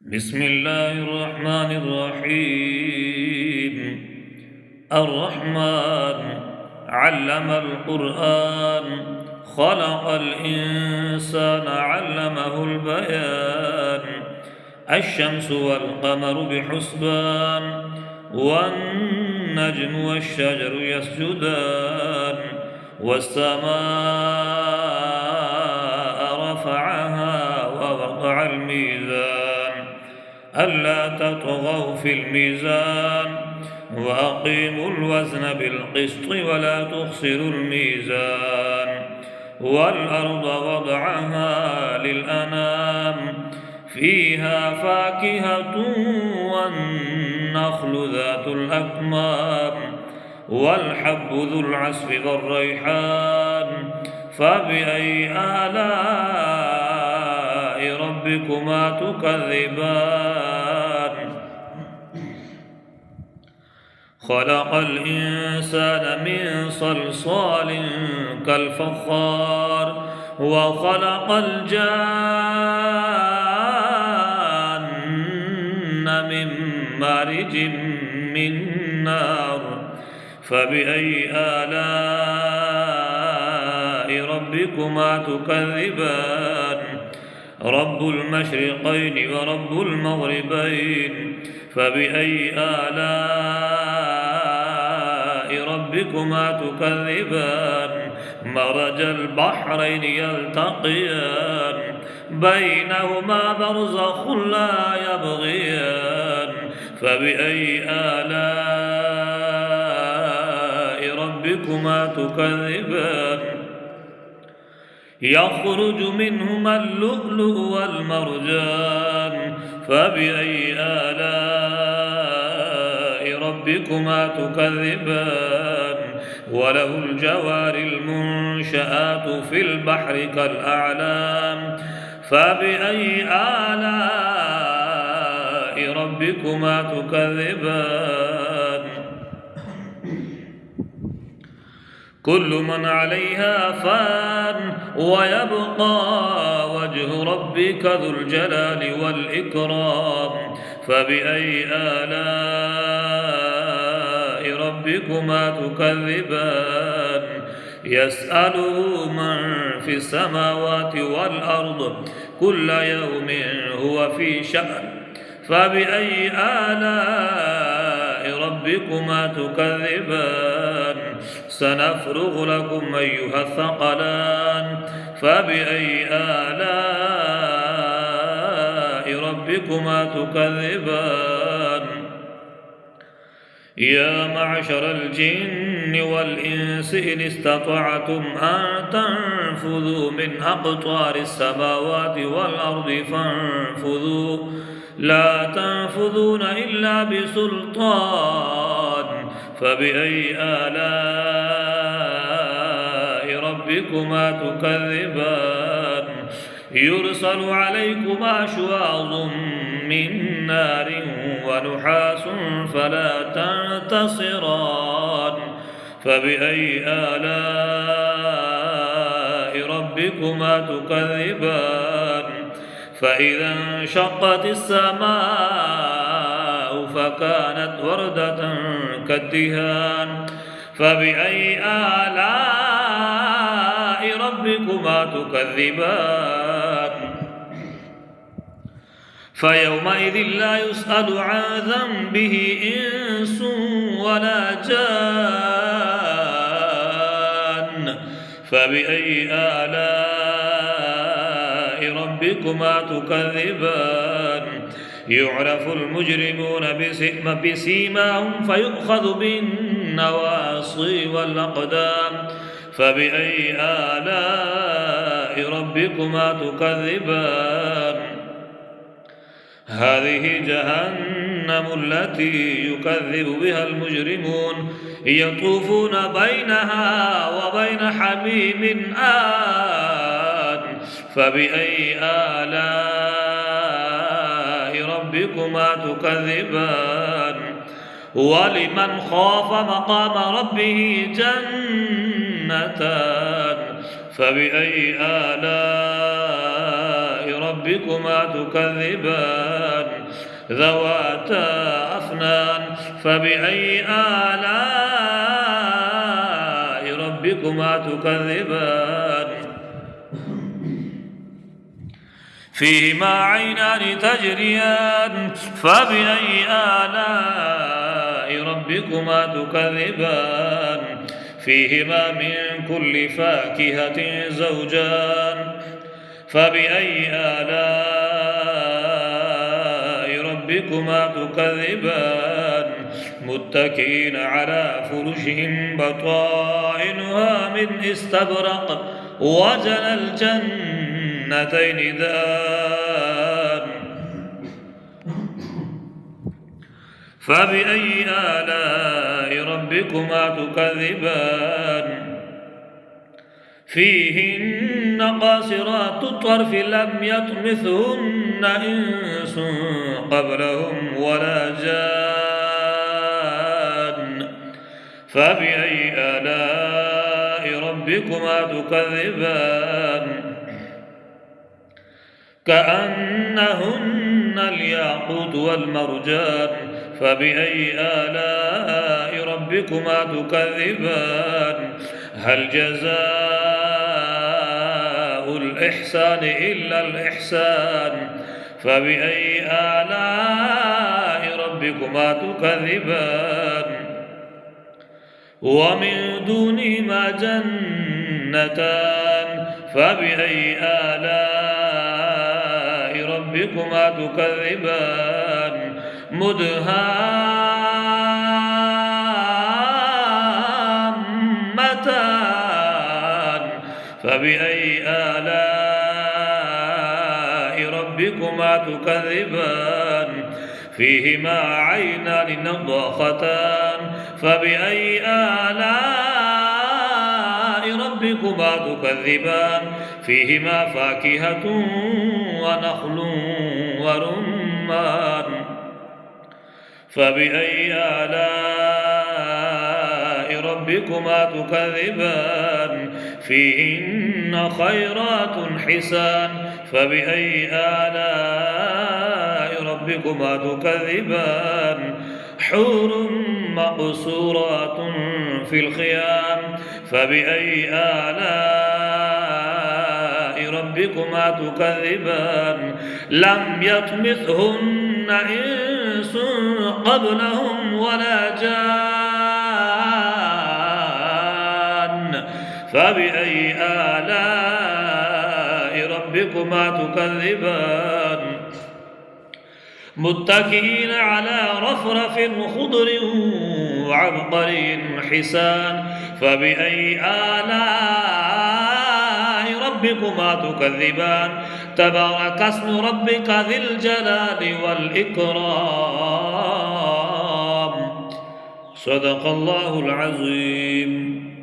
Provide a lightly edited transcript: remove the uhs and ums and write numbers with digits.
بسم الله الرحمن الرحيم. الرحمن علم القرآن، خلق الإنسان علمه البيان. الشمس والقمر بحسبان، والنجم والشجر يسجدان. والسماء رفعها ووضع الميزان ألا تطغوا في الميزان، وأقيموا الوزن بالقسط ولا تخسروا الميزان. والأرض وضعها للأنام، فيها فاكهة والنخل ذات الأكمام، والحب ذو العصف والريحان. فبأي آلاء ربكما تكذبان؟ خلق الإنسان من صلصال كالفخار، وخلق الجان من مارج من نار. فبأي آلاء ربكما تكذبان؟ رب المشرقين ورب المغربين. فبأي آلاء ربكما تكذبان؟ مرج البحرين يلتقيان، بينهما برزخ لا يبغيان. فبأي آلاء ربكما تكذبان؟ يخرج منهما اللؤلؤ والمرجان. فبأي آلاء ربكما تكذبان؟ وله الجوار المنشآت في البحر كالأعلام. فبأي آلاء ربكما تكذبان؟ كل من عليها فان، ويبقى وجه ربك ذو الجلال والإكرام. فبأي آلاء ربكما تكذبان؟ يسأله من في السماوات والأرض، كل يوم هو في شأن. فبأي آلاء ربكما تكذبان؟ سنفرغ لكم أيها الثقلان. فبأي آلاء ربكما تكذبان؟ يا معشر الجن والإنس إن استطعتم أن تنفذوا من أقطار السماوات والأرض فانفذوا، لا تنفذون إلا بسلطان. فبأي آلاء ربكما تكذبان؟ يرسل عليكما شواظ من نار ونحاس فلا تنتصران. فبأي آلاء ربكما تكذبان؟ فإذا انشقت السماء فكانت وردة كالدهان. فبأي آلاء ربكما تكذبان؟ فيومئذ لا يسأل عن ذنبه إنس ولا جان. فبأي آلاء ربكما تكذبان؟ يعرف المجرمون بسيماهم فيؤخذ بالنواصي والأقدام. فبأي آلاء ربكما تكذبان؟ هذه جهنم التي يكذب بها المجرمون، يطوفون بينها وبين حميم آن. فبأي آلاء ربكما تكذبان؟ ولمن خاف مقام ربه جنتان. فبأي آلاء ربكما تكذبان ذواتا أفنان فبأي آلاء ربكما تكذبان فيهما عينان تجريان فبأي آلاء ربكما تكذبان فيهما من كل فاكهة زوجان فبأي آلاء ربكما تكذبان متكئين على فرش بطائنها من استبرق وجنى الجنتين دان فبأي آلاء ربكما تكذبان فيهن قاصرات الطرف لم يطمثهن إنس قبلهم ولا جان فبأي آلاء ربكما تكذبان كأنهن الياقوت والمرجان فبأي آلاء ربكما تكذبان هل جزاء الإحسان إلا الإحسان فبأي آلاء ربكما تكذبان ومن دونهما جنتان فبأي آلاء ربكما تكذبان مدهامتان فبأي آلاء ربكما تكذبان فيهما عينان نضاختان فبأي آلاء ربكما تكذبان فيهما فاكهة ونخل ورمان فبأي آلاء ربكما تكذبان فيهن خيرات حسان فبأي آلاء ربكما تكذبان حور مقصورات في الخيام فبأي آلاء ربكما تكذبان لم يطمثهن إنس قبلهم ولا جان فبأي آلاء ربكما تكذبان متكئين على رفرف خضر وعبقري حسان فبأي آلاء ربكما تكذبان تبارك اسم ربك ذي الجلال والإكرام صدق الله العظيم.